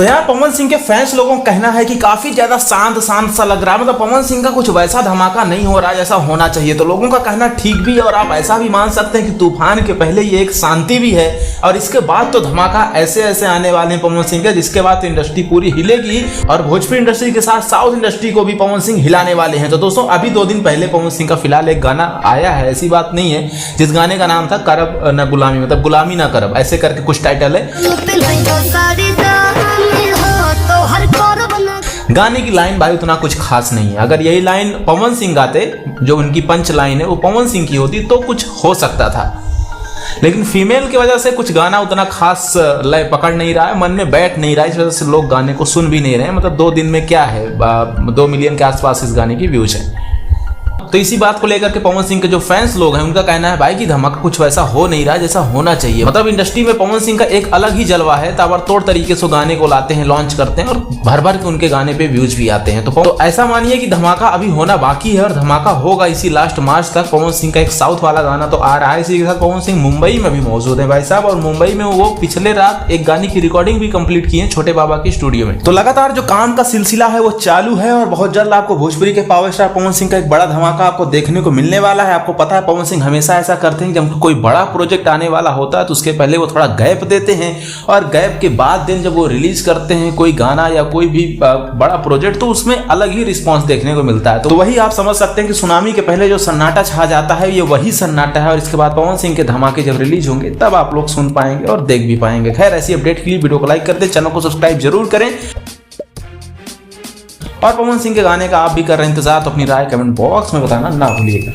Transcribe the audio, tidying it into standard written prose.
तो यार पवन सिंह के फैंस लोगों का कहना है कि काफी ज्यादा शांत शांत सा लग रहा है, मतलब पवन सिंह का कुछ वैसा धमाका नहीं हो रहा जैसा होना चाहिए। तो लोगों का कहना ठीक भी है और आप ऐसा भी मान सकते हैं कि तूफान के पहले ये एक शांति भी है और इसके बाद तो धमाका ऐसे ऐसे आने वाले हैं पवन सिंह के, जिसके बाद तो इंडस्ट्री पूरी हिलेगी और भोजपुरी इंडस्ट्री के साथ साउथ इंडस्ट्री को भी पवन सिंह हिलाने वाले हैं। तो दोस्तों अभी 2 दिन पहले पवन सिंह का फिलहाल एक गाना आया है, ऐसी बात नहीं है, जिस गाने का नाम था करब न गुलामी, मतलब गुलामी ना करब, ऐसे करके कुछ टाइटल है। गाने की लाइन भाई उतना कुछ खास नहीं है। अगर यही लाइन पवन सिंह गाते, जो उनकी पंच लाइन है वो पवन सिंह की होती तो कुछ हो सकता था, लेकिन फीमेल की वजह से कुछ गाना उतना खास लय पकड़ नहीं रहा है, मन में बैठ नहीं रहा है, इस वजह से लोग गाने को सुन भी नहीं रहे हैं। मतलब 2 दिन में क्या है, 2 मिलियन के आसपास इस गाने की व्यूज है। तो इसी बात को लेकर के पवन सिंह के जो फैंस लोग हैं उनका कहना है भाई कि धमाका कुछ वैसा हो नहीं रहा जैसा होना चाहिए। मतलब इंडस्ट्री में पवन सिंह का एक अलग ही जलवा है, ताबड़तोड़ तरीके से गाने को लाते हैं, लॉन्च करते हैं और भर भर के उनके गाने पे व्यूज भी आते हैं। तो ऐसा मानिए कि धमाका अभी होना बाकी है और धमाका होगा इसी लास्ट मार्च तक। पवन सिंह का एक साउथ वाला गाना तो आ रहा है, इसी के साथ पवन सिंह मुंबई में भी मौजूद है भाई साहब, और मुंबई में वो पिछले रात एक गाने की रिकॉर्डिंग भी कंप्लीट की है छोटे बाबा की स्टूडियो में। तो लगातार जो काम का सिलसिला है वो चालू है और बहुत जल्द आपको भोजपुरी के पावर स्टार पवन सिंह का एक बड़ा धमाका आपको देखने को मिलने वाला है। आपको पता है पवन सिंह हमेशा ऐसा करते हैं, जब कोई बड़ा प्रोजेक्ट आने वाला होता है तो उसके पहले वो थोड़ा गैप देते हैं और गैप के बाद दिन जब वो रिलीज करते हैं कोई गाना या कोई भी बड़ा प्रोजेक्ट, तो उसमें अलग ही रिस्पांस देखने को मिलता है। तो वही आप समझ सकते हैं कि सुनामी के पहले जो सन्नाटा छा जाता है ये वही सन्नाटा है, और इसके बाद पवन सिंह के धमाके जब रिलीज होंगे तब आप लोग सुन पाएंगे और देख भी पाएंगे। खैर ऐसी अपडेट के लिए वीडियो को लाइक कर दें, चैनल को सब्सक्राइब जरूर करें और पवन सिंह के गाने का आप भी कर रहे हैं इंतजार तो अपनी राय कमेंट बॉक्स में बताना ना भूलिएगा।